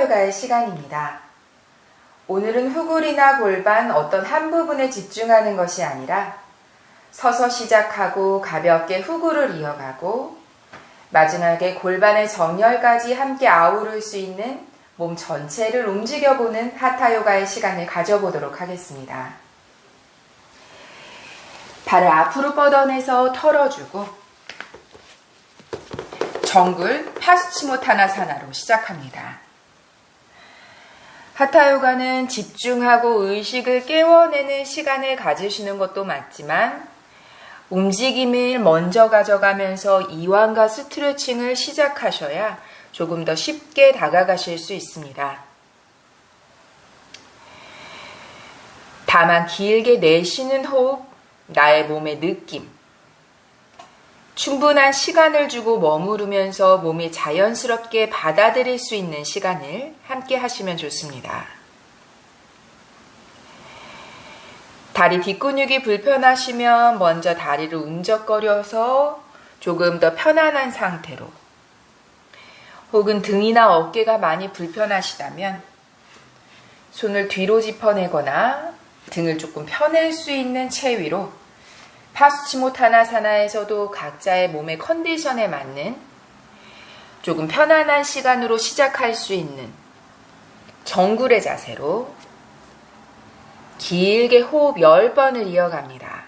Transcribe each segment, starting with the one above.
하타요가의 시간입니다. 오늘은 후굴이나 골반 어떤 한 부분에 집중하는 것이 아니라 서서 시작하고 가볍게 후굴을 이어가고 마지막에 골반의 정렬까지 함께 아우를 수 있는 몸 전체를 움직여보는 하타요가의 시간을 가져보도록 하겠습니다. 발을 앞으로 뻗어내서 털어주고 정굴 파스치모타나사나로 시작합니다. 하타요가는 집중하고 의식을 깨워내는 시간을 가지시는 것도 맞지만 움직임을 먼저 가져가면서 이완과 스트레칭을 시작하셔야 조금 더 쉽게 다가가실 수 있습니다. 다만 길게 내쉬는 호흡, 나의 몸의 느낌, 충분한 시간을 주고 머무르면서 몸이 자연스럽게 받아들일 수 있는 시간을 함께 하시면 좋습니다. 다리 뒷근육이 불편하시면 먼저 다리를 움적거려서 조금 더 편안한 상태로, 혹은 등이나 어깨가 많이 불편하시다면 손을 뒤로 짚어내거나 등을 조금 펴낼 수 있는 채 위로 파스치모타나사나에서도 각자의 몸의 컨디션에 맞는 조금 편안한 시간으로 시작할 수 있는 정굴의 자세로 길게 호흡 10번을 이어갑니다.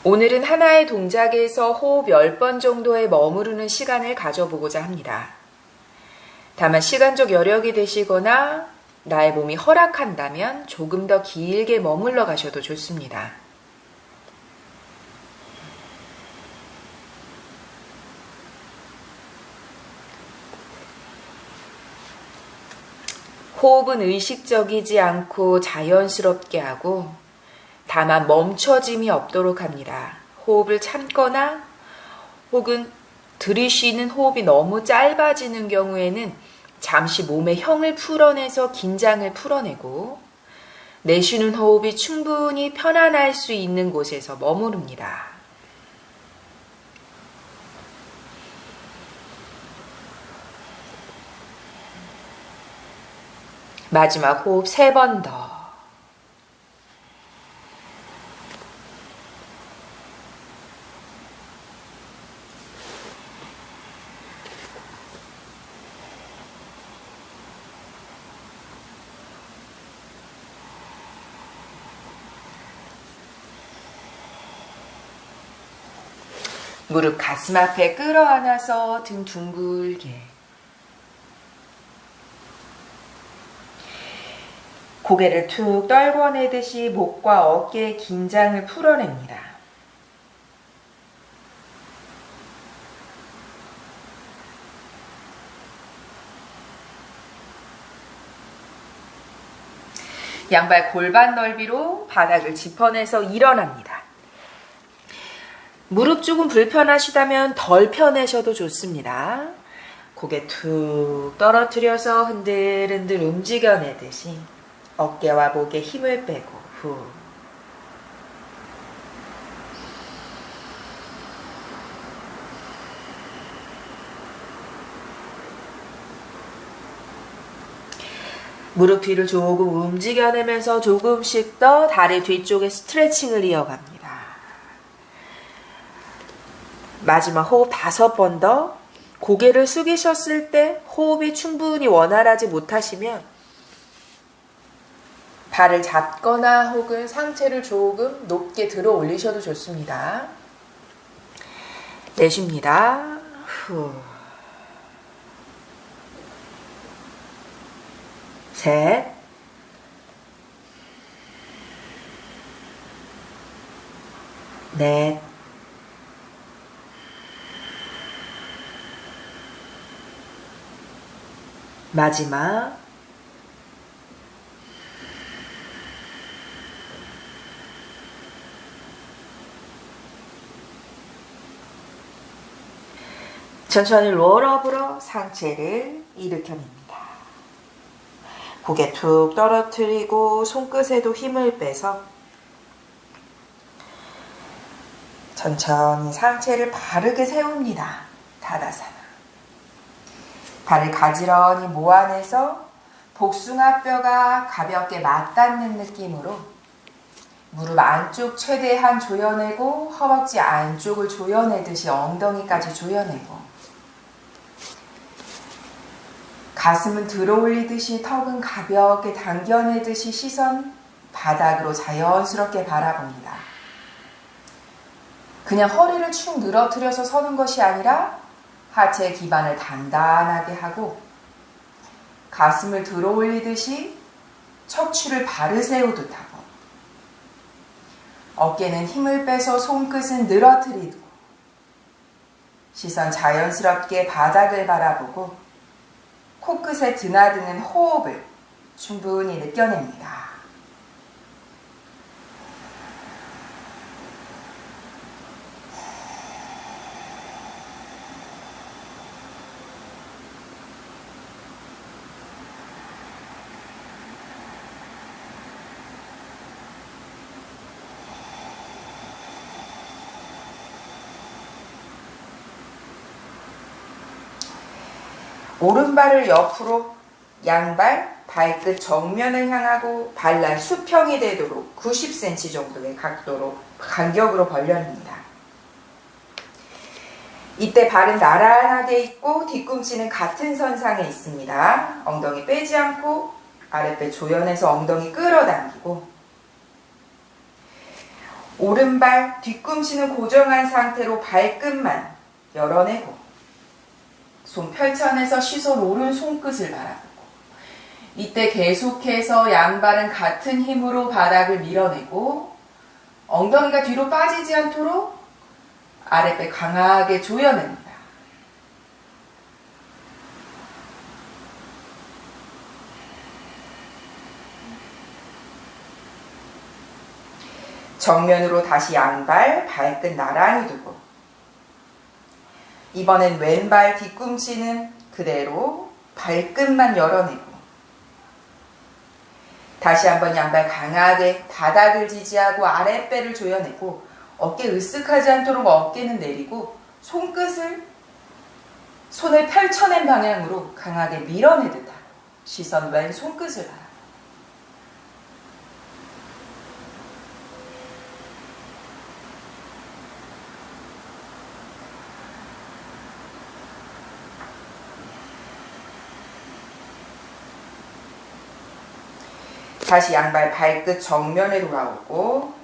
오늘은 하나의 동작에서 호흡 10번 정도에 머무르는 시간을 가져보고자 합니다. 다만 시간적 여력이 되시거나 나의 몸이 허락한다면 조금 더 길게 머물러 가셔도 좋습니다. 호흡은 의식적이지 않고 자연스럽게 하고 다만 멈춰짐이 없도록 합니다. 호흡을 참거나 혹은 들이쉬는 호흡이 너무 짧아지는 경우에는 잠시 몸의 형을 풀어내서 긴장을 풀어내고 내쉬는 호흡이 충분히 편안할 수 있는 곳에서 머무릅니다. 마지막 호흡 3번 더. 무릎 가슴 앞에 끌어안아서 등 둥글게. 고개를 툭 떨궈내듯이 목과 어깨의 긴장을 풀어냅니다. 양발 골반 넓이로 바닥을 짚어내서 일어납니다. 무릎 조금 불편하시다면 덜 펴내셔도 좋습니다. 고개 툭 떨어뜨려서 흔들흔들 움직여내듯이 어깨와 목에 힘을 빼고 후. 무릎 뒤를 조금 움직여내면서 조금씩 더 다리 뒤쪽에 스트레칭을 이어갑니다. 마지막 호흡 5번 더. 고개를 숙이셨을 때 호흡이 충분히 원활하지 못하시면 발을 잡거나 혹은 상체를 조금 높게 들어 올리셔도 좋습니다. 내쉽니다. 후. 셋. 넷. 마지막 천천히 롤업으로 상체를 일으켜냅니다. 고개 툭 떨어뜨리고 손끝에도 힘을 빼서 천천히 상체를 바르게 세웁니다. 타다사나. 발을 가지런히 모아내서 복숭아뼈가 가볍게 맞닿는 느낌으로 무릎 안쪽 최대한 조여내고 허벅지 안쪽을 조여내듯이 엉덩이까지 조여내고 가슴은 들어올리듯이 턱은 가볍게 당겨내듯이 시선 바닥으로 자연스럽게 바라봅니다. 그냥 허리를 축 늘어뜨려서 서는 것이 아니라 하체 기반을 단단하게 하고 가슴을 들어올리듯이 척추를 바르 세우듯 하고 어깨는 힘을 빼서 손끝은 늘어뜨리고 시선 자연스럽게 바닥을 바라보고 코끝에 드나드는 호흡을 충분히 느껴냅니다. 오른발을 옆으로 양발 발끝 정면을 향하고 발날 수평이 되도록 90cm 정도의 간격으로 벌려냅니다. 이때 발은 나란하게 있고 뒤꿈치는 같은 선상에 있습니다. 엉덩이 빼지 않고 아랫배 조여내서 엉덩이 끌어당기고 오른발 뒤꿈치는 고정한 상태로 발끝만 열어내고 손 펼쳐내서 시선 오른손끝을 바라보고 이때 계속해서 양발은 같은 힘으로 바닥을 밀어내고 엉덩이가 뒤로 빠지지 않도록 아랫배 강하게 조여냅니다. 정면으로 다시 양발 발끝 나란히 두고 이번엔 왼발 뒤꿈치는 그대로 발끝만 열어내고 다시 한번 양발 강하게 바닥을 지지하고 아랫배를 조여내고 어깨 으쓱하지 않도록 어깨는 내리고 손끝을 손을 펼쳐낸 방향으로 강하게 밀어내듯 하고 시선 왼손끝을 바라보고 다시 양발 발끝 정면에 돌아오고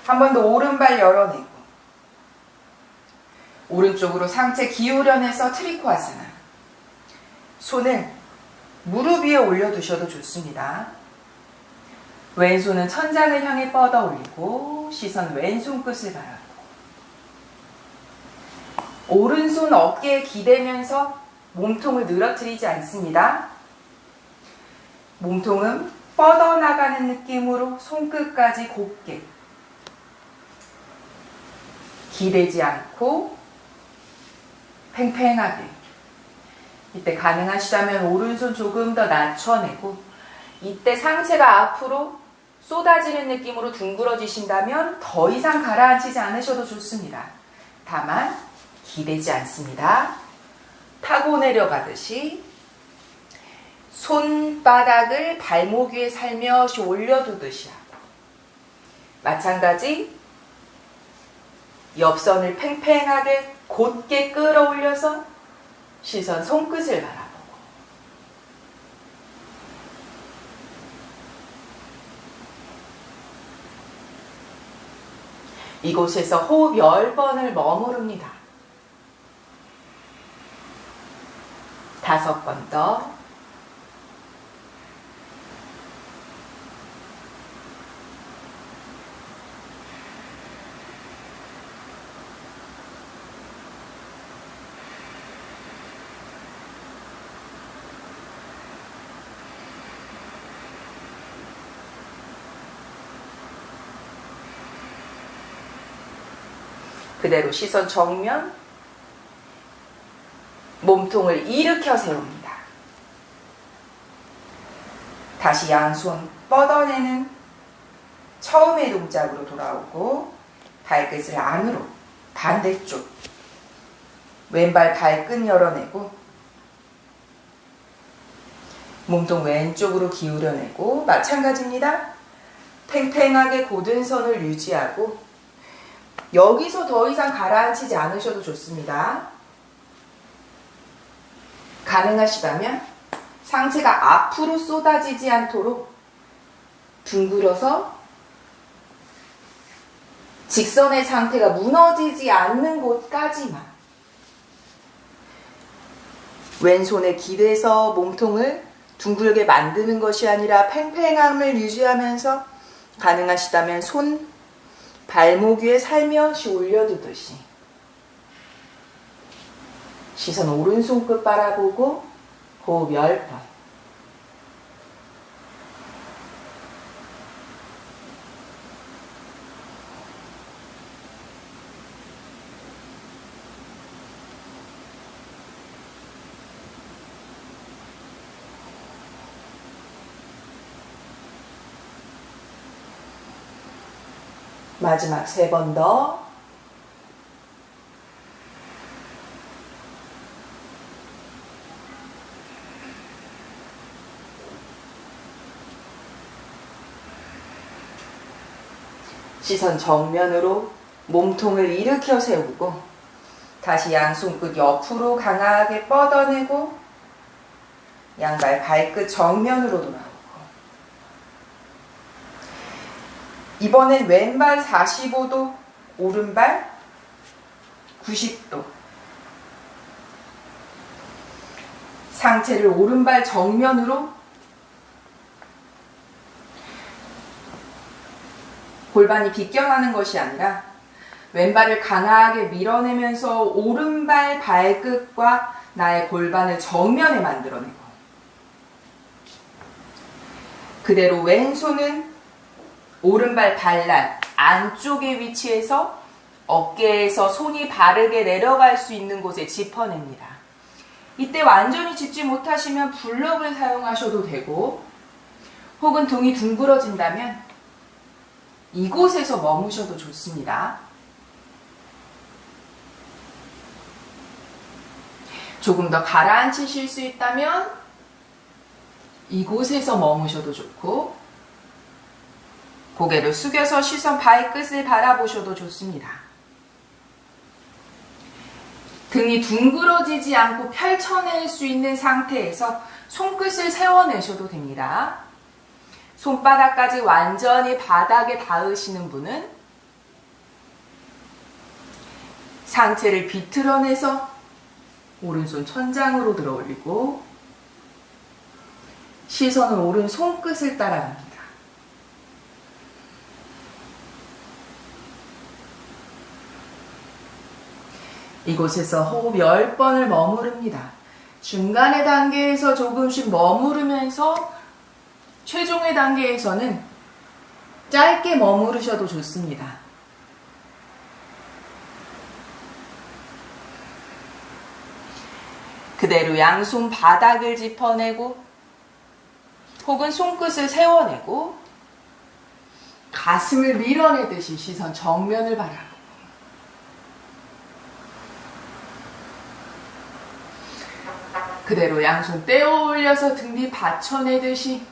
한 번 더 오른발 열어내고 오른쪽으로 상체 기울여내서 트리코아사나. 손을 무릎 위에 올려두셔도 좋습니다. 왼손은 천장을 향해 뻗어 올리고 시선 왼손 끝을 바라보고 오른손 어깨에 기대면서 몸통을 늘어뜨리지 않습니다. 몸통은 뻗어나가는 느낌으로 손끝까지 곱게 기대지 않고 팽팽하게. 이때 가능하시다면 오른손 조금 더 낮춰내고 이때 상체가 앞으로 쏟아지는 느낌으로 둥그러지신다면 더 이상 가라앉히지 않으셔도 좋습니다. 다만 기대지 않습니다. 타고 내려가듯이 손바닥을 발목 위에 살며시 올려두듯이 하고 마찬가지 옆선을 팽팽하게 곧게 끌어올려서 시선 손끝을 바라보고 이곳에서 호흡 10번을 머무릅니다. 5번 더. 그대로 시선 정면, 몸통을 일으켜 세웁니다. 다시 양손 뻗어내는 처음의 동작으로 돌아오고 발끝을 안으로 반대쪽 왼발 발끝 열어내고 몸통 왼쪽으로 기울여내고 마찬가지입니다. 팽팽하게 곧은 선을 유지하고 여기서 더 이상 가라앉히지 않으셔도 좋습니다. 가능하시다면 상체가 앞으로 쏟아지지 않도록 둥글어서 직선의 상태가 무너지지 않는 곳까지만 왼손에 기대서 몸통을 둥글게 만드는 것이 아니라 팽팽함을 유지하면서 가능하시다면 손 발목 위에 살며시 올려두듯이 시선 오른손끝 바라보고 호흡 10번. 마지막 3번 더. 시선 정면으로 몸통을 일으켜 세우고 다시 양손끝 옆으로 강하게 뻗어내고 양발 발끝 정면으로 돌아오고 이번엔 왼발 45도, 오른발 90도. 상체를 오른발 정면으로 골반이 비껴나는 것이 아니라 왼발을 강하게 밀어내면서 오른발 발끝과 나의 골반을 정면에 만들어내고 그대로 왼손은 오른발 발날 안쪽에 위치해서 어깨에서 손이 바르게 내려갈 수 있는 곳에 짚어냅니다. 이때 완전히 짚지 못하시면 블럭을 사용하셔도 되고 혹은 등이 둥그러진다면 이곳에서 머무셔도 좋습니다. 조금 더 가라앉히실 수 있다면 이곳에서 머무셔도 좋고 고개를 숙여서 시선 발끝을 바라보셔도 좋습니다. 등이 둥그러지지 않고 펼쳐낼 수 있는 상태에서 손끝을 세워내셔도 됩니다. 손바닥까지 완전히 바닥에 닿으시는 분은 상체를 비틀어내서 오른손 천장으로 들어 올리고 시선은 오른손끝을 따라갑니다. 이곳에서 호흡 10번을 머무릅니다. 중간의 단계에서 조금씩 머무르면서 최종의 단계에서는 짧게 머무르셔도 좋습니다. 그대로 양손 바닥을 짚어내고 혹은 손끝을 세워내고 가슴을 밀어내듯이 시선 정면을 바라보고 그대로 양손 떼어 올려서 등 뒤 받쳐내듯이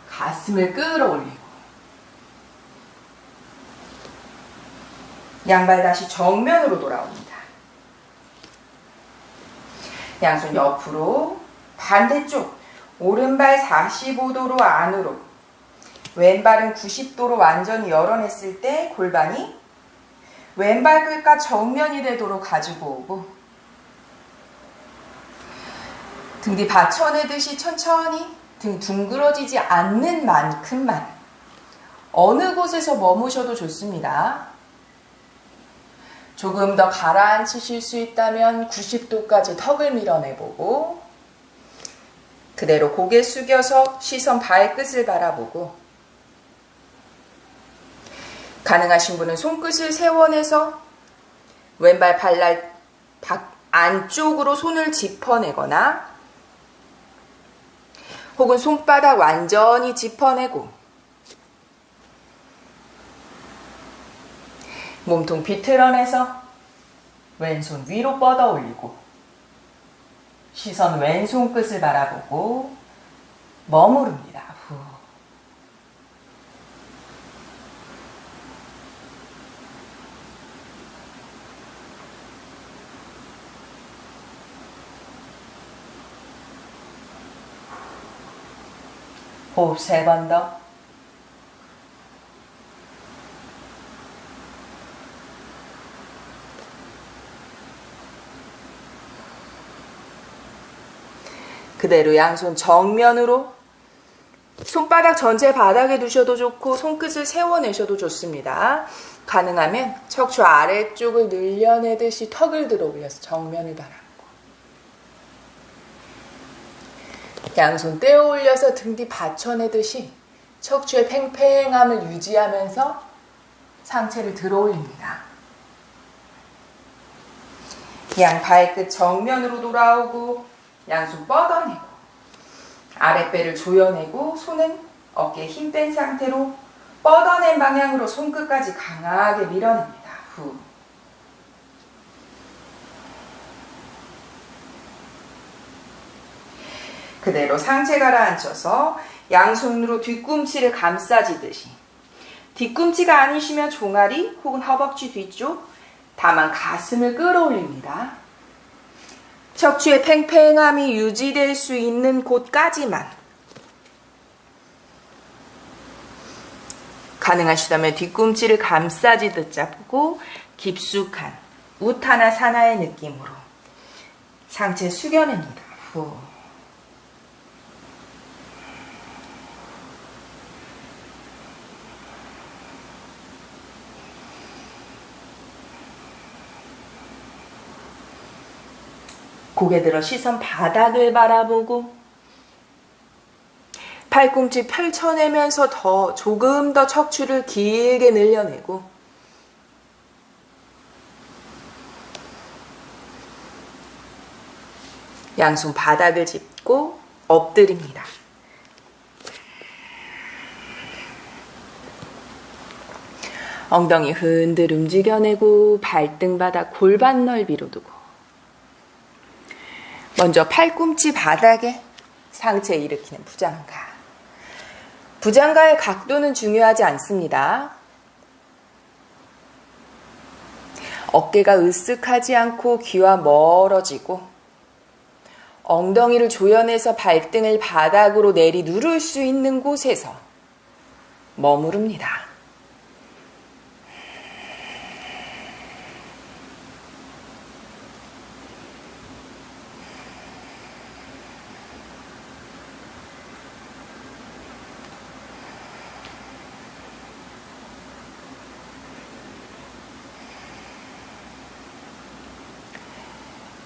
가슴을 끌어올리고 양발 다시 정면으로 돌아옵니다. 양손 옆으로 반대쪽 오른발 45도로 안으로 왼발은 90도로 완전히 열어냈을 때 골반이 왼발 끝과 정면이 되도록 가지고 오고 등 뒤 받쳐내듯이 천천히 등 둥그러지지 않는 만큼만 어느 곳에서 머무셔도 좋습니다. 조금 더 가라앉히실 수 있다면 90도까지 턱을 밀어내보고 그대로 고개 숙여서 시선 발끝을 바라보고 가능하신 분은 손끝을 세워내서 왼발 발날 안쪽으로 손을 짚어내거나 혹은 손바닥 완전히 짚어내고 몸통 비틀어내서 왼손 위로 뻗어 올리고 시선 왼손 끝을 바라보고 머무릅니다. 후. 호흡 3번 더. 그대로 양손 정면으로 손바닥 전체 바닥에 두셔도 좋고 손끝을 세워내셔도 좋습니다. 가능하면 척추 아래쪽을 늘려내듯이 턱을 들어 올려서 정면을 바라보고 양손 떼어 올려서 등 뒤 받쳐내듯이 척추의 팽팽함을 유지하면서 상체를 들어 올립니다. 양 발끝 정면으로 돌아오고 양손 뻗어내고 아랫배를 조여내고 손은 어깨에 힘 뺀 상태로 뻗어낸 방향으로 손끝까지 강하게 밀어냅니다. 후. 그대로 상체 가라앉혀서 양손으로 뒤꿈치를 감싸지듯이 뒤꿈치가 아니시면 종아리 혹은 허벅지 뒤쪽 다만 가슴을 끌어올립니다. 척추의 팽팽함이 유지될 수 있는 곳까지만 가능하시다면 뒤꿈치를 감싸지듯 잡고 깊숙한 우타나 사나의 느낌으로 상체 숙여냅니다. 후. 고개 들어 시선 바닥을 바라보고 팔꿈치 펼쳐내면서 조금 더 척추를 길게 늘려내고 양손 바닥을 짚고 엎드립니다. 엉덩이 흔들 움직여내고 발등 바닥 골반 넓이로 두고 먼저 팔꿈치 바닥에 상체 일으키는 부장가. 부장가의 각도는 중요하지 않습니다. 어깨가 으쓱하지 않고 귀와 멀어지고 엉덩이를 조여내서 발등을 바닥으로 내리 누를 수 있는 곳에서 머무릅니다.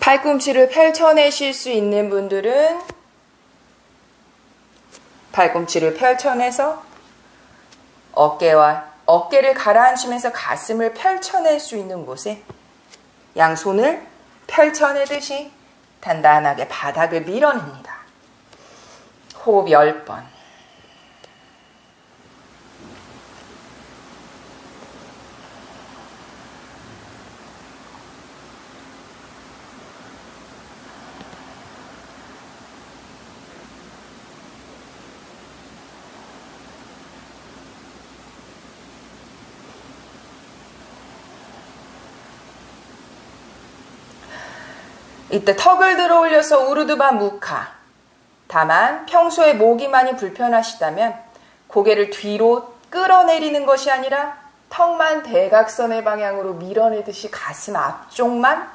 팔꿈치를 펼쳐내실 수 있는 분들은 팔꿈치를 펼쳐내서 어깨를 가라앉히면서 가슴을 펼쳐낼 수 있는 곳에 양손을 펼쳐내듯이 단단하게 바닥을 밀어냅니다. 호흡 10번. 이때 턱을 들어 올려서 우르드바 무카. 다만 평소에 목이 많이 불편하시다면 고개를 뒤로 끌어내리는 것이 아니라 턱만 대각선의 방향으로 밀어내듯이 가슴 앞쪽만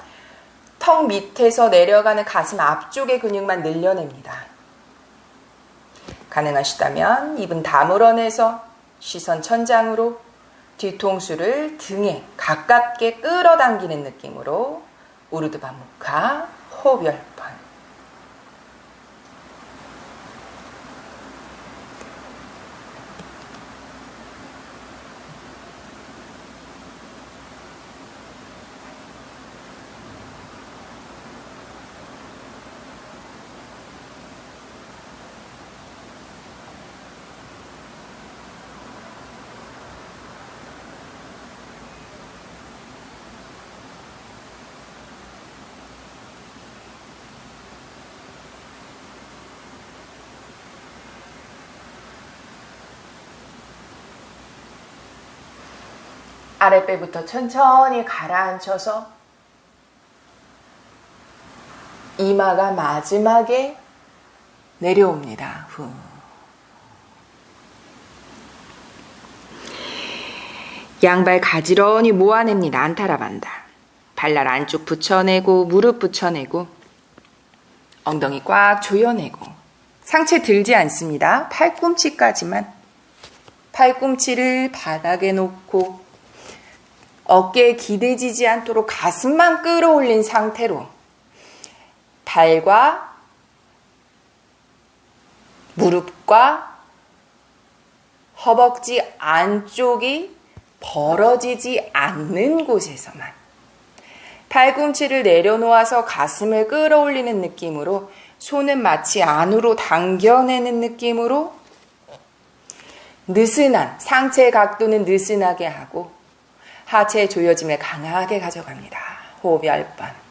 턱 밑에서 내려가는 가슴 앞쪽의 근육만 늘려냅니다. 가능하시다면 입은 다물어내서 시선 천장으로 뒤통수를 등에 가깝게 끌어당기는 느낌으로 우르드바 무카 호흡 10번. 아랫배부터 천천히 가라앉혀서 이마가 마지막에 내려옵니다. 후. 양발 가지런히 모아냅니다. 안타라반다. 발날 안쪽 붙여내고 무릎 붙여내고 엉덩이 꽉 조여내고 상체 들지 않습니다. 팔꿈치까지만. 팔꿈치를 바닥에 놓고 어깨에 기대지지 않도록 가슴만 끌어올린 상태로 발과 무릎과 허벅지 안쪽이 벌어지지 않는 곳에서만 팔꿈치를 내려놓아서 가슴을 끌어올리는 느낌으로 손은 마치 안으로 당겨내는 느낌으로 느슨한 상체의 각도는 느슨하게 하고 하체의 조여짐을 강하게 가져갑니다. 호흡 10번.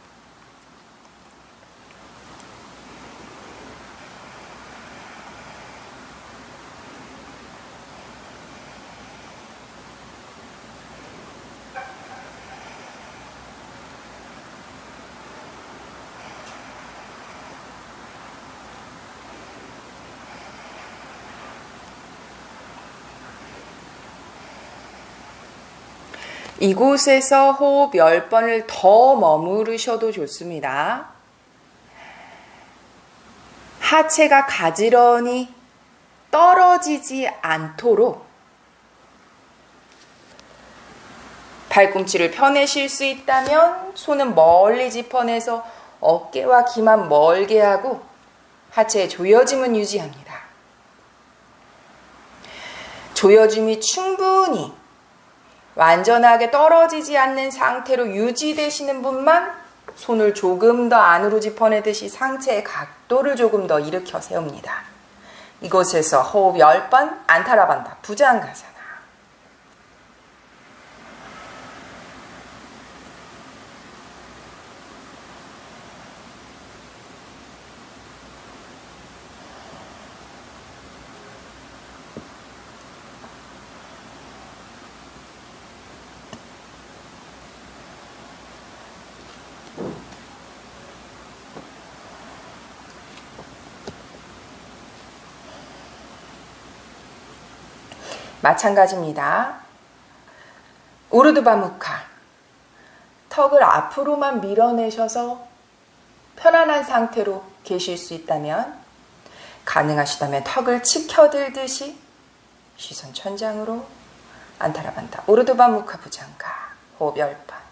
이곳에서 호흡 10번을 더 머무르셔도 좋습니다. 하체가 가지런히 떨어지지 않도록 발꿈치를 펴내실 수 있다면 손은 멀리 짚어내서 어깨와 귀만 멀게 하고 하체의 조여짐은 유지합니다. 조여짐이 충분히 완전하게 떨어지지 않는 상태로 유지되시는 분만 손을 조금 더 안으로 짚어내듯이 상체의 각도를 조금 더 일으켜 세웁니다. 이곳에서 호흡 10번 안타라반다 부장가사나. 마찬가지입니다. 우르드바무카. 턱을 앞으로만 밀어내셔서 편안한 상태로 계실 수 있다면, 가능하시다면 턱을 치켜들듯이 시선 천장으로 안타라반타 우르드바무카 부장가. 호흡 10번.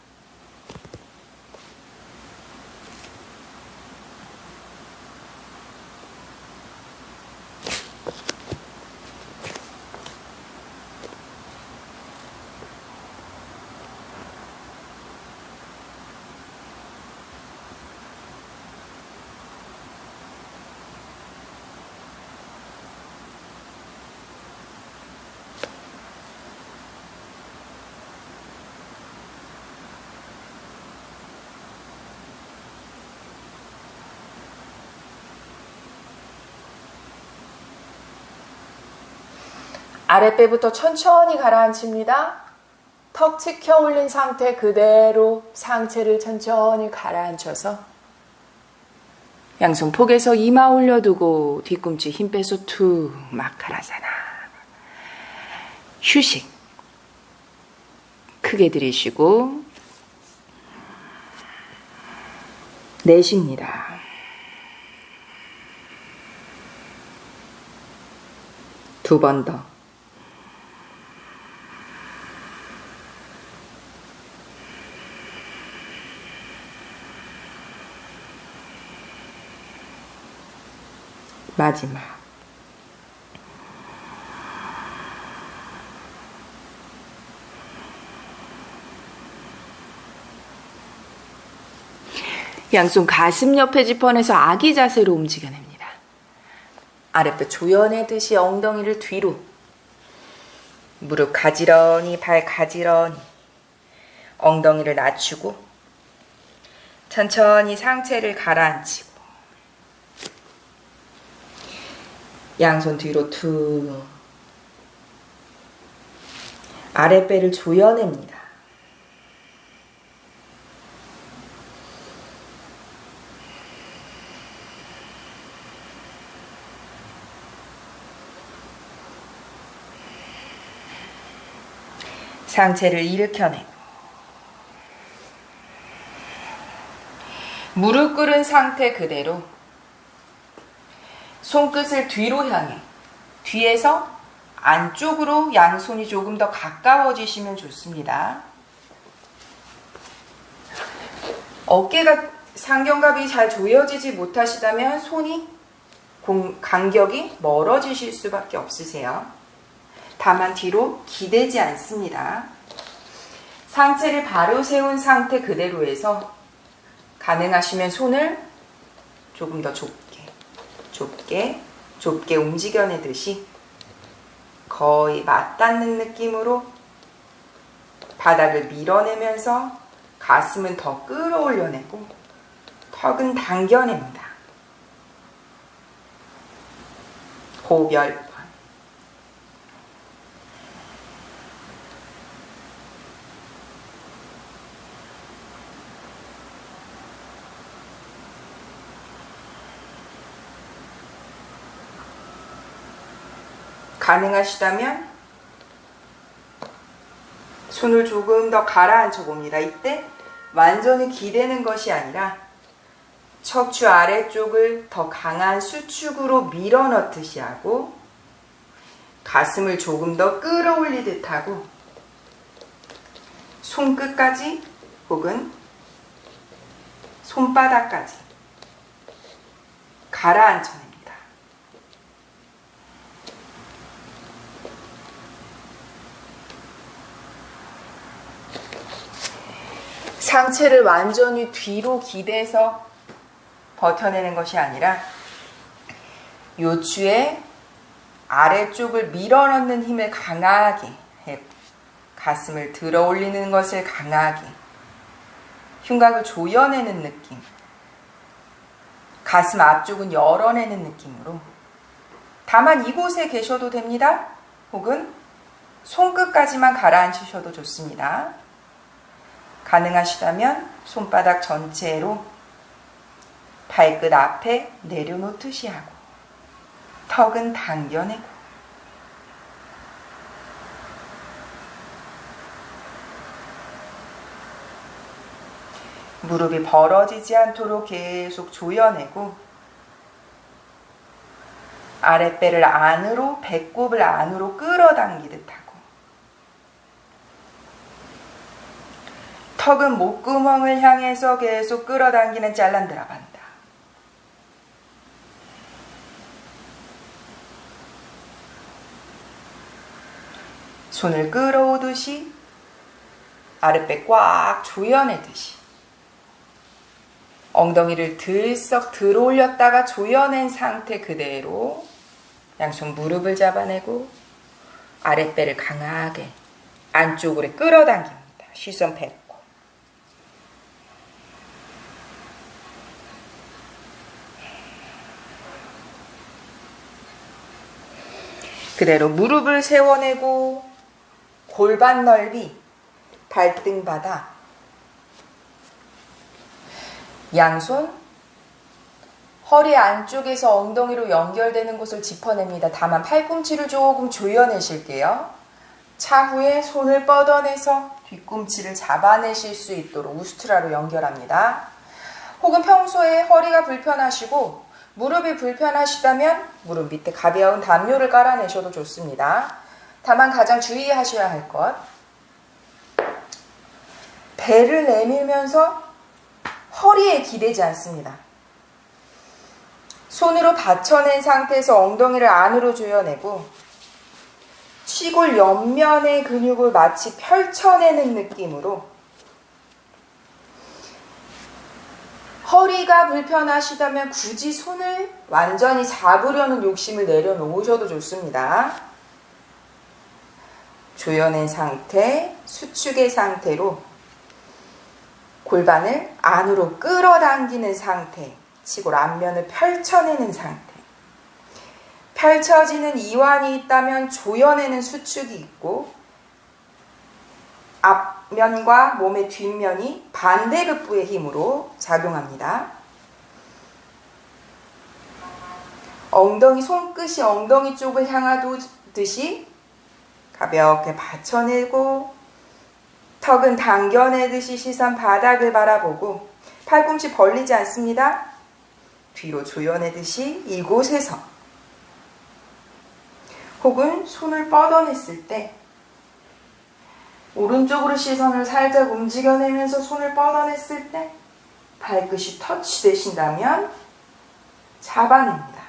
아랫배부터 천천히 가라앉힙니다. 턱 치켜 올린 상태 그대로 상체를 천천히 가라앉혀서 양손 폭에서 이마 올려두고 뒤꿈치 힘 빼서 툭 마카라사나. 휴식. 크게 들이쉬고 내쉽니다. 두 번 더. 마지막. 양손 가슴 옆에 짚어내서 아기 자세로 움직여냅니다. 아랫배 조여내듯이 엉덩이를 뒤로, 무릎 가지런히, 발 가지런히, 엉덩이를 낮추고 천천히 상체를 가라앉히고 양손 뒤로 툭 아랫배를 조여냅니다. 상체를 일으켜내고 무릎 꿇은 상태 그대로 손끝을 뒤로 향해 뒤에서 안쪽으로 양손이 조금 더 가까워지시면 좋습니다. 어깨가 상견갑이 잘 조여지지 못하시다면 손이 간격이 멀어지실 수밖에 없으세요. 다만 뒤로 기대지 않습니다. 상체를 바로 세운 상태 그대로에서 가능하시면 손을 조금 더 좁게 움직여내듯이 거의 맞닿는 느낌으로 바닥을 밀어내면서 가슴은 더 끌어올려내고 턱은 당겨냅니다. 호흡 10번. 가능하시다면 손을 조금 더 가라앉혀 봅니다. 이때 완전히 기대는 것이 아니라 척추 아래쪽을 더 강한 수축으로 밀어넣듯이 하고 가슴을 조금 더 끌어올리듯 하고 손끝까지 혹은 손바닥까지 가라앉혀냅니다. 상체를 완전히 뒤로 기대서 버텨내는 것이 아니라 요추의 아래쪽을 밀어넣는 힘을 강하게 해 가슴을 들어 올리는 것을 강하게 흉곽을 조여내는 느낌, 가슴 앞쪽은 열어내는 느낌으로 다만 이곳에 계셔도 됩니다. 혹은 손끝까지만 가라앉히셔도 좋습니다. 가능하시다면 손바닥 전체로 발끝 앞에 내려놓듯이 하고 턱은 당겨내고 무릎이 벌어지지 않도록 계속 조여내고 아랫배를 안으로 배꼽을 안으로 끌어당기듯 하고 턱은 목구멍을 향해서 계속 끌어당기는 짤란드라반다. 손을 끌어오듯이 아랫배 꽉 조여내듯이 엉덩이를 들썩 들어 올렸다가 조여낸 상태 그대로 양손 무릎을 잡아내고 아랫배를 강하게 안쪽으로 끌어당깁니다. 시선 뱉고 그대로 무릎을 세워내고 골반 넓이, 발등 바닥, 양손 허리 안쪽에서 엉덩이로 연결되는 곳을 짚어냅니다. 다만 팔꿈치를 조금 조여내실게요. 차후에 손을 뻗어내서 뒤꿈치를 잡아내실 수 있도록 우스트라로 연결합니다. 혹은 평소에 허리가 불편하시고 무릎이 불편하시다면 무릎 밑에 가벼운 담요를 깔아내셔도 좋습니다. 다만 가장 주의하셔야 할 것, 배를 내밀면서 허리에 기대지 않습니다. 손으로 받쳐낸 상태에서 엉덩이를 안으로 조여내고 치골 옆면의 근육을 마치 펼쳐내는 느낌으로 허리가 불편하시다면 굳이 손을 완전히 잡으려는 욕심을 내려놓으셔도 좋습니다. 조여낸 상태, 수축의 상태로 골반을 안으로 끌어당기는 상태, 치골 앞면을 펼쳐내는 상태. 펼쳐지는 이완이 있다면 조여내는 수축이 있고 앞면과 몸의 뒷면이 반대급부의 힘으로 작용합니다. 엉덩이 손끝이 엉덩이 쪽을 향하듯이 가볍게 받쳐내고 턱은 당겨내듯이 시선 바닥을 바라보고 팔꿈치 벌리지 않습니다. 뒤로 조여내듯이 이곳에서 혹은 손을 뻗어냈을 때 오른쪽으로 시선을 살짝 움직여내면서 손을 뻗어냈을 때 발끝이 터치되신다면 잡아냅니다.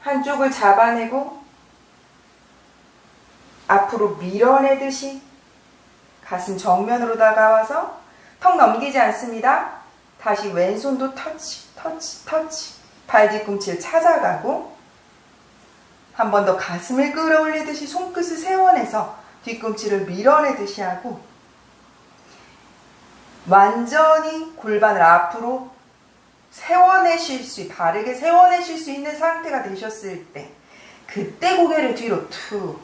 한쪽을 잡아내고 앞으로 밀어내듯이 가슴 정면으로 다가와서 턱 넘기지 않습니다. 다시 왼손도 터치, 터치, 터치. 발 뒤꿈치를 찾아가고 한 번 더 가슴을 끌어올리듯이 손끝을 세워내서 뒤꿈치를 밀어내듯이 하고 완전히 골반을 앞으로 바르게 세워내실 수 있는 상태가 되셨을 때 그때 고개를 뒤로 툭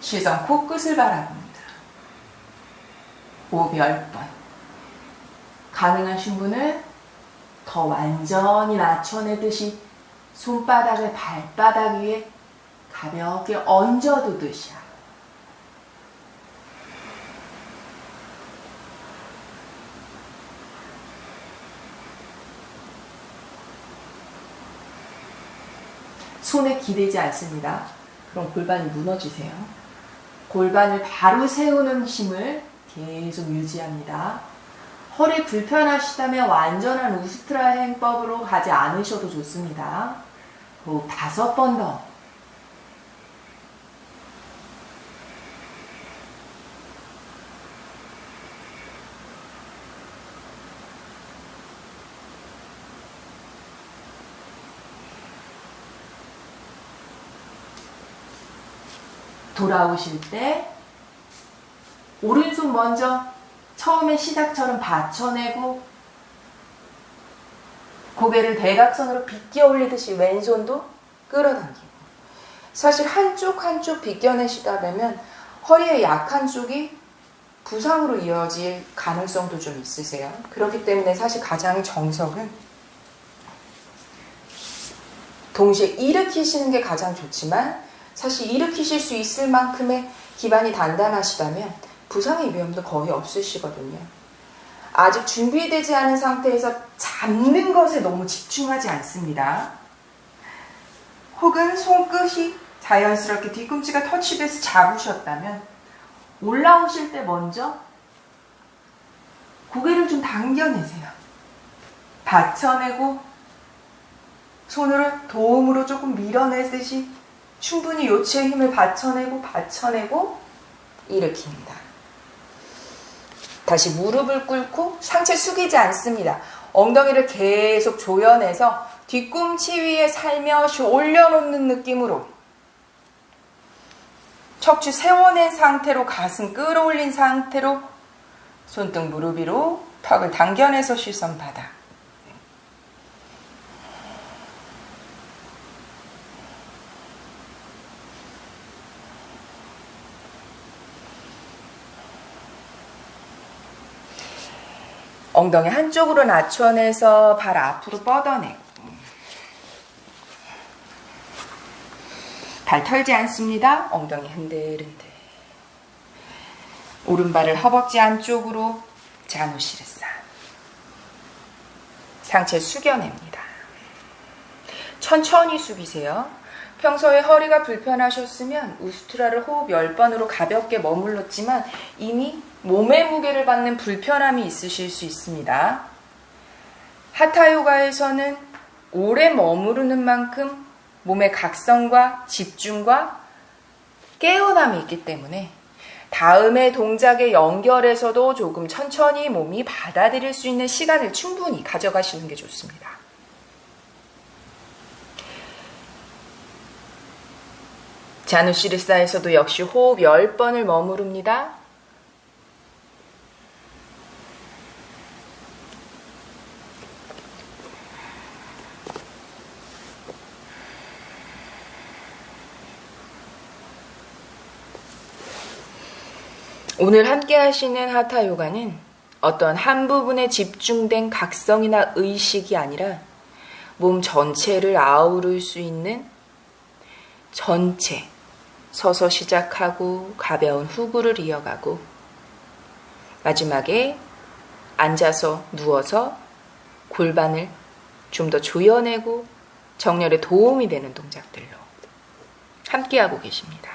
시선 코끝을 바라봅니다. 호흡 10번. 가능하신 분은 더 완전히 낮춰내듯이 손바닥을 발바닥 위에 가볍게 얹어두듯이 하고 손에 기대지 않습니다. 그럼 골반이 무너지세요. 골반을 바로 세우는 힘을 계속 유지합니다. 허리 불편하시다면 완전한 우스트라 행법으로 가지 않으셔도 좋습니다. 호흡 5번 더. 돌아오실 때 오른손 먼저 처음에 시작처럼 받쳐내고 고개를 대각선으로 비껴 올리듯이 왼손도 끌어당기고 사실 한쪽 비껴내시다 보면 허리의 약한 쪽이 부상으로 이어질 가능성도 좀 있으세요. 그렇기 때문에 사실 가장 정석은 동시에 일으키시는 게 가장 좋지만 사실 일으키실 수 있을 만큼의 기반이 단단하시다면 부상의 위험도 거의 없으시거든요. 아직 준비되지 않은 상태에서 잡는 것에 너무 집중하지 않습니다. 혹은 손끝이 자연스럽게 뒤꿈치가 터치돼서 잡으셨다면 올라오실 때 먼저 고개를 좀 당겨내세요. 받쳐내고 손으로 도움으로 조금 밀어내듯이 충분히 요치의 힘을 받쳐내고 일으킵니다. 다시 무릎을 꿇고 상체 숙이지 않습니다. 엉덩이를 계속 조여내서 뒤꿈치 위에 살며시 올려놓는 느낌으로 척추 세워낸 상태로 가슴 끌어올린 상태로 손등 무릎 위로 턱을 당겨내서 시선 바닥. 엉덩이 한쪽으로 낮춰내서 발 앞으로 뻗어내고 발 털지 않습니다. 엉덩이 흔들흔들. 오른발을 허벅지 안쪽으로 자누시르사. 상체 숙여냅니다. 천천히 숙이세요. 평소에 허리가 불편하셨으면 우스트라를 호흡 10번으로 가볍게 머물렀지만 이미 몸의 무게를 받는 불편함이 있으실 수 있습니다. 하타요가에서는 오래 머무르는 만큼 몸의 각성과 집중과 깨어남이 있기 때문에 다음의 동작에 연결해서도 조금 천천히 몸이 받아들일 수 있는 시간을 충분히 가져가시는 게 좋습니다. 자누시르사에서도 역시 호흡 10번을 머무릅니다. 오늘 함께 하시는 하타요가는 어떤 한 부분에 집중된 각성이나 의식이 아니라 몸 전체를 아우를 수 있는 전체, 서서 시작하고 가벼운 후구를 이어가고 마지막에 앉아서 누워서 골반을 좀 더 조여내고 정렬에 도움이 되는 동작들로 함께하고 계십니다.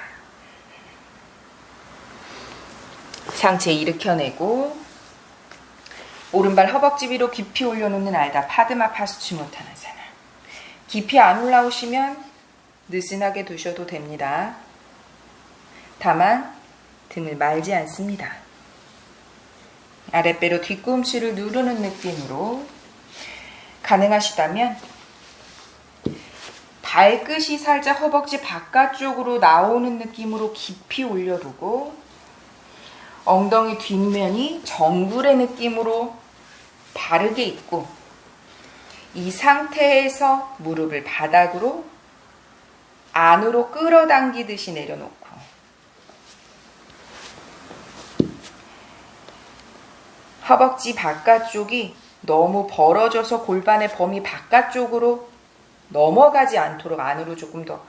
상체 일으켜내고 오른발 허벅지 위로 깊이 올려놓는 알다 파드마 파수치모타나사나. 깊이 안 올라오시면 느슨하게 두셔도 됩니다. 다만 등을 말지 않습니다. 아랫배로 뒤꿈치를 누르는 느낌으로 가능하시다면 발끝이 살짝 허벅지 바깥쪽으로 나오는 느낌으로 깊이 올려두고 엉덩이 뒷면이 정굴의 느낌으로 바르게 있고 이 상태에서 무릎을 바닥으로 안으로 끌어당기듯이 내려놓고 허벅지 바깥쪽이 너무 벌어져서 골반의 범위 바깥쪽으로 넘어가지 않도록 안으로 조금 더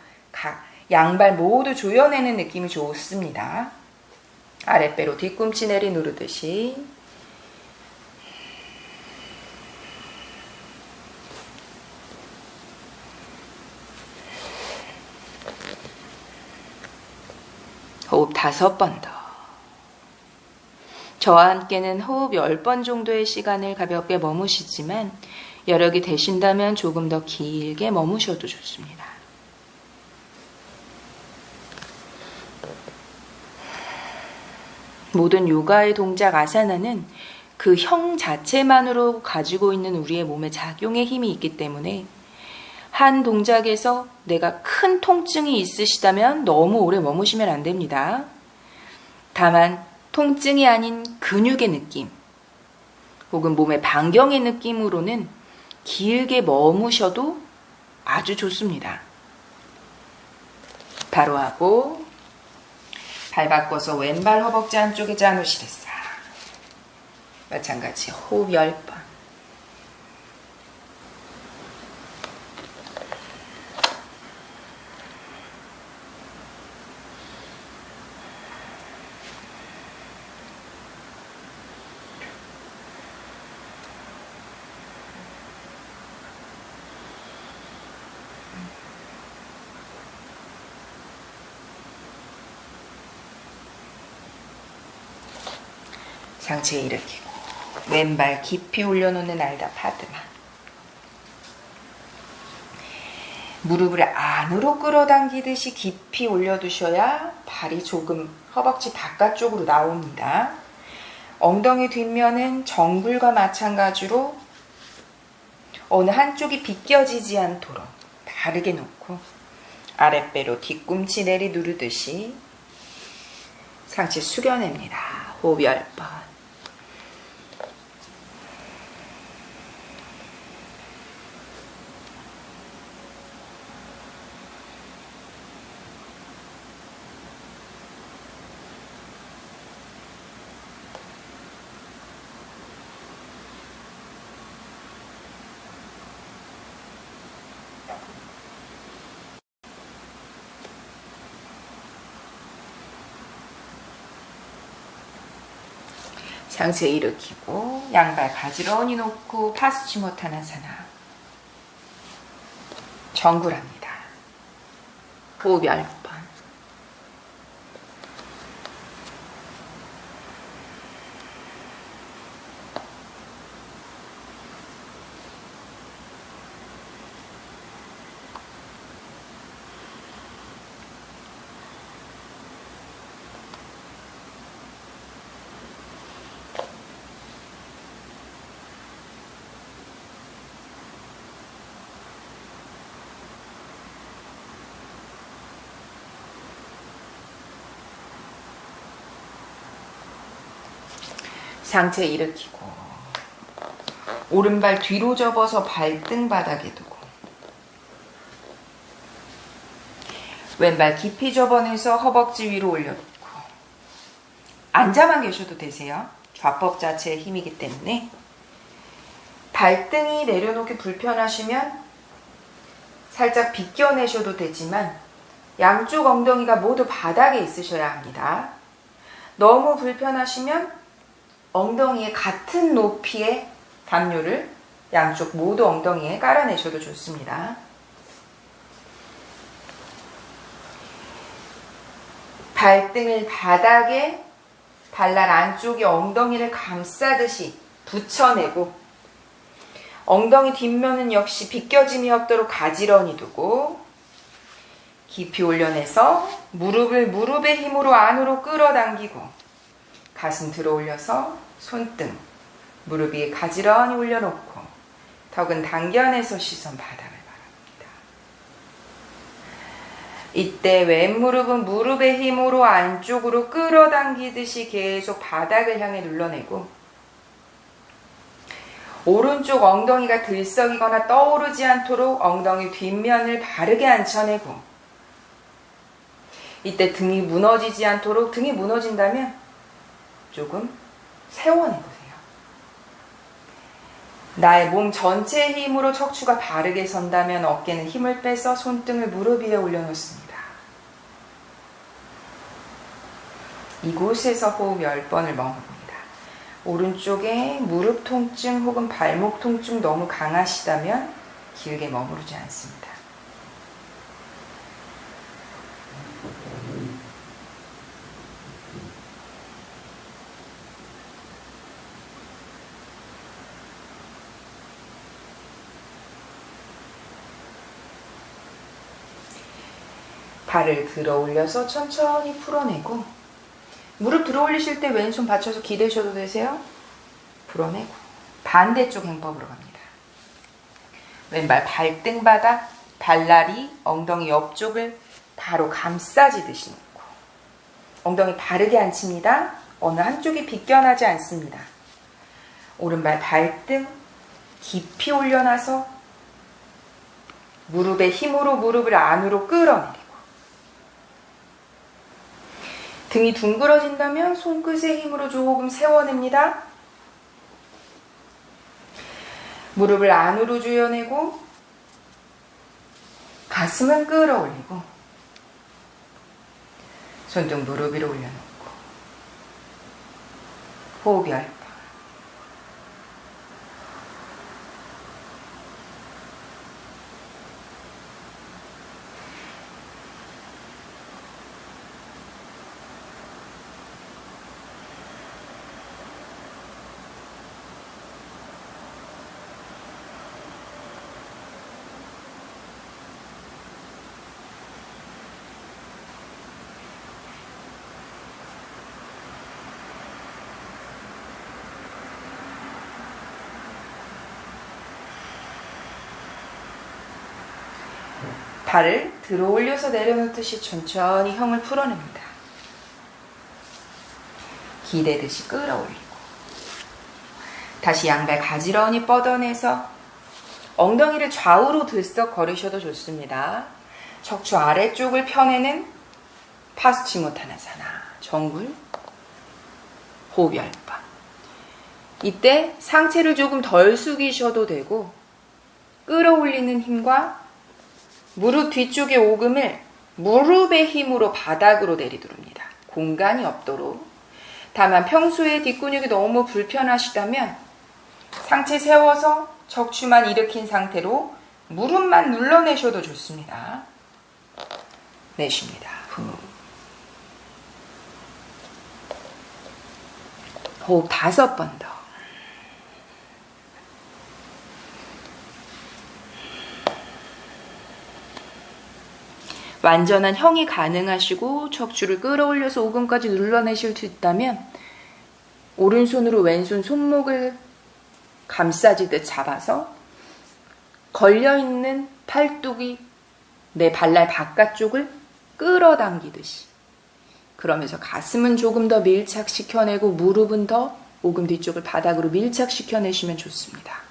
양발 모두 조여내는 느낌이 좋습니다. 아랫배로 뒤꿈치 내리 누르듯이 호흡 5번 더. 저와 함께는 호흡 10번 정도의 시간을 가볍게 머무시지만 여력이 되신다면 조금 더 길게 머무셔도 좋습니다. 모든 요가의 동작 아사나는 그 형 자체만으로 가지고 있는 우리의 몸에 작용의 힘이 있기 때문에 한 동작에서 내가 큰 통증이 있으시다면 너무 오래 머무시면 안 됩니다. 다만 통증이 아닌 근육의 느낌 혹은 몸의 반경의 느낌으로는 길게 머무셔도 아주 좋습니다. 바로 하고 발 바꿔서 왼발 허벅지 안쪽에 자누시레사. 마찬가지 호흡 10번. 상체 일으키고 왼발 깊이 올려놓는 알다 파드마. 무릎을 안으로 끌어당기듯이 깊이 올려두셔야 발이 조금 허벅지 바깥쪽으로 나옵니다. 엉덩이 뒷면은 정굴과 마찬가지로 어느 한쪽이 비껴지지 않도록 바르게 놓고 아랫배로 뒤꿈치 내리 누르듯이 상체 숙여냅니다. 호흡 10번. 상체 일으키고 양발 가지런히 놓고 파스치모타나사나. 정굴합니다. 호흡 10번. 상체 일으키고 오른발 뒤로 접어서 발등 바닥에 두고 왼발 깊이 접어내서 허벅지 위로 올려놓고 앉아만 계셔도 되세요. 좌법 자체의 힘이기 때문에 발등이 내려놓기 불편하시면 살짝 비껴내셔도 되지만 양쪽 엉덩이가 모두 바닥에 있으셔야 합니다. 너무 불편하시면 엉덩이에 같은 높이의 담요를 양쪽 모두 엉덩이에 깔아내셔도 좋습니다. 발등을 바닥에 발날 안쪽에 엉덩이를 감싸듯이 붙여내고 엉덩이 뒷면은 역시 비껴짐이 없도록 가지런히 두고 깊이 올려내서 무릎을 무릎의 힘으로 안으로 끌어당기고 가슴 들어 올려서 손등 무릎 위에 가지런히 올려놓고 턱은 당겨내서 시선 바닥을 바랍니다. 이때 왼 무릎은 무릎의 힘으로 안쪽으로 끌어당기듯이 계속 바닥을 향해 눌러내고 오른쪽 엉덩이가 들썩이거나 떠오르지 않도록 엉덩이 뒷면을 바르게 앉혀내고 이때 등이 무너지지 않도록 등이 무너진다면 조금 세워내보세요. 나의 몸 전체의 힘으로 척추가 바르게 선다면 어깨는 힘을 빼서 손등을 무릎 위에 올려놓습니다. 이곳에서 호흡 10번을 머무릅니다. 오른쪽에 무릎 통증 혹은 발목 통증 너무 강하시다면 길게 머무르지 않습니다. 발을 들어 올려서 천천히 풀어내고 무릎 들어 올리실 때 왼손 받쳐서 기대셔도 되세요. 풀어내고 반대쪽 행법으로 갑니다. 왼발 발등 바닥, 발날이 엉덩이 옆쪽을 바로 감싸지듯이 놓고 엉덩이 바르게 앉힙니다. 어느 한쪽이 비껴나지 않습니다. 오른발 발등 깊이 올려놔서 무릎의 힘으로 무릎을 안으로 끌어내리고 등이 둥그러진다면 손끝의 힘으로 조금 세워냅니다. 무릎을 안으로 조여내고 가슴은 끌어올리고 손등 무릎 위로 올려놓고 호흡 10번. 발을 들어 올려서 내려놓듯이 천천히 형을 풀어냅니다. 기대듯이 끌어올리고 다시 양발 가지런히 뻗어내서 엉덩이를 좌우로 들썩 거리셔도 좋습니다. 척추 아래쪽을 펴내는 파스치모타나사나 정굴 호흡 10번. 이때 상체를 조금 덜 숙이셔도 되고 끌어올리는 힘과 무릎 뒤쪽의 오금을 무릎의 힘으로 바닥으로 내리두릅니다. 공간이 없도록. 다만 평소에 뒷근육이 너무 불편하시다면 상체 세워서 척추만 일으킨 상태로 무릎만 눌러내셔도 좋습니다. 내쉽니다. 호흡 5번 더. 완전한 형이 가능하시고 척추를 끌어올려서 오금까지 눌러내실 수 있다면 오른손으로 왼손 손목을 감싸지듯 잡아서 걸려있는 팔뚝이 내 발날 바깥쪽을 끌어당기듯이 그러면서 가슴은 조금 더 밀착시켜내고 무릎은 더 오금 뒤쪽을 바닥으로 밀착시켜내시면 좋습니다.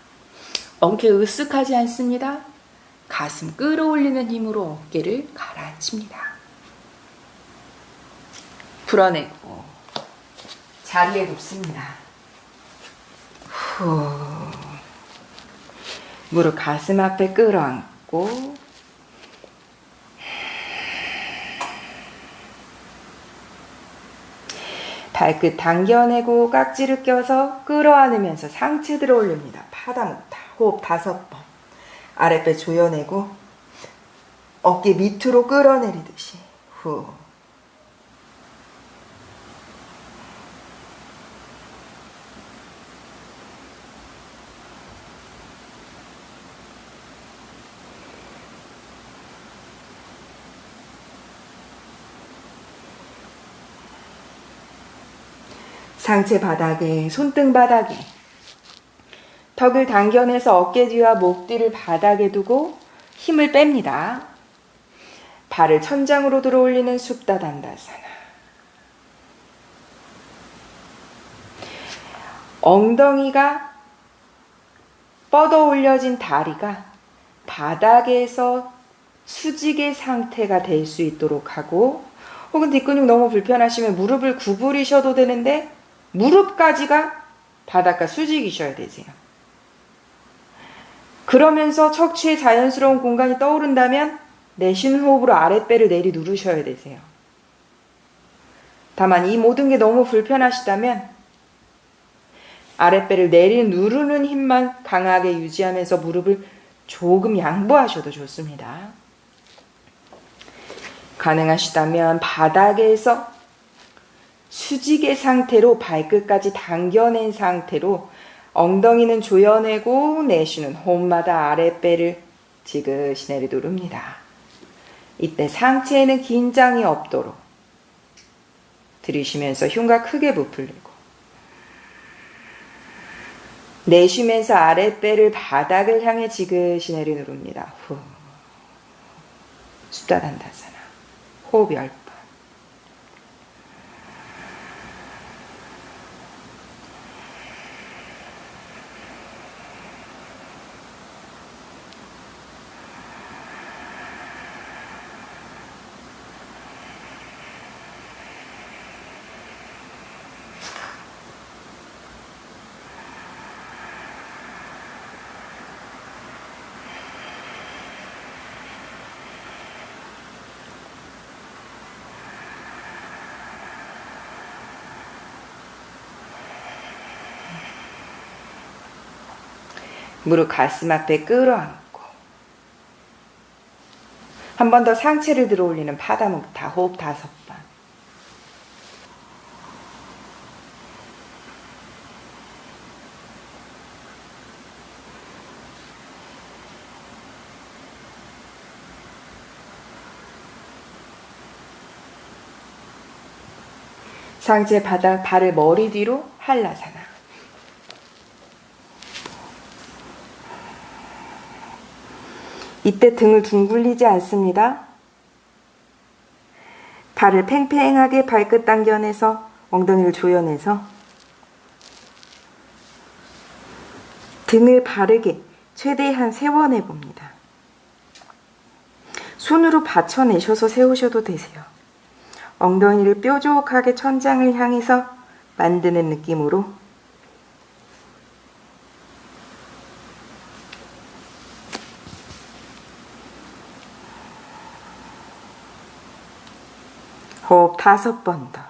어깨 으쓱하지 않습니다. 가슴 끌어올리는 힘으로 어깨를 가라앉힙니다. 풀어내고 자리에 눕습니다. 후. 무릎 가슴 앞에 끌어안고 발끝 당겨내고 깍지를 껴서 끌어안으면서 상체 들어 올립니다. 파다묵타. 호흡 5번. 아랫배 조여내고 어깨 밑으로 끌어내리듯이 후. 상체 바닥에, 손등 바닥에 턱을 당겨내서 어깨 뒤와 목 뒤를 바닥에 두고 힘을 뺍니다. 발을 천장으로 들어 올리는 supta dandasana. 엉덩이가 뻗어 올려진 다리가 바닥에서 수직의 상태가 될 수 있도록 하고, 혹은 뒷근육 너무 불편하시면 무릎을 구부리셔도 되는데 무릎까지가 바닥과 수직이셔야 되세요. 그러면서 척추에 자연스러운 공간이 떠오른다면 내쉬는 호흡으로 아랫배를 내리 누르셔야 되세요. 다만 이 모든 게 너무 불편하시다면 아랫배를 내리 누르는 힘만 강하게 유지하면서 무릎을 조금 양보하셔도 좋습니다. 가능하시다면 바닥에서 수직의 상태로 발끝까지 당겨낸 상태로 엉덩이는 조여내고 내쉬는 호흡마다 아랫배를 지그시 내리 누릅니다. 이때 상체에는 긴장이 없도록 들이쉬면서 흉곽 크게 부풀리고 내쉬면서 아랫배를 바닥을 향해 지그시 내리 누릅니다. 후. supta dandasana. 호흡 10번. 무릎 가슴 앞에 끌어안고 한 번 더 상체를 들어 올리는 파다묵타. 호흡 5번. 상체 바닥, 발을 머리 뒤로 할라사나. 이때 등을 둥글리지 않습니다. 발을 팽팽하게 발끝 당겨내서 엉덩이를 조여내서 등을 바르게 최대한 세워내 봅니다. 손으로 받쳐내셔서 세우셔도 되세요. 엉덩이를 뾰족하게 천장을 향해서 만드는 느낌으로 호흡 5번 더.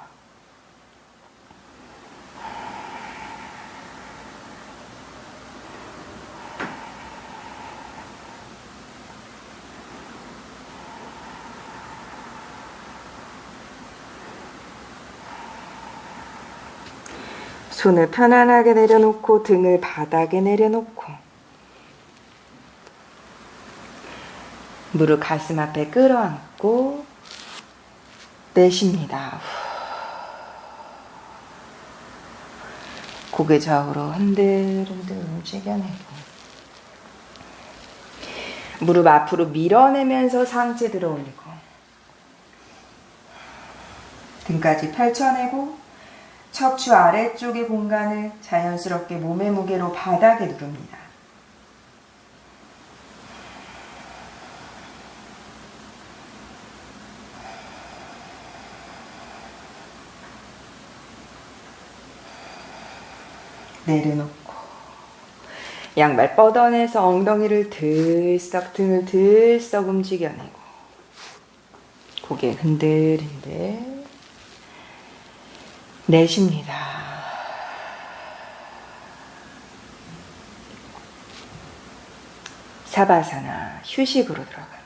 손을 편안하게 내려놓고 등을 바닥에 내려놓고 무릎 가슴 앞에 끌어안고 내쉽니다. 고개 좌우로 흔들흔들 움직여내고 무릎 앞으로 밀어내면서 상체 들어 올리고 등까지 펼쳐내고 척추 아래쪽의 공간을 자연스럽게 몸의 무게로 바닥에 누릅니다. 내려놓고 양발 뻗어내서 엉덩이를 들썩 등을 들썩 움직여내고 고개 흔들흔들 내쉽니다. 사바사나 휴식으로 들어갑니다.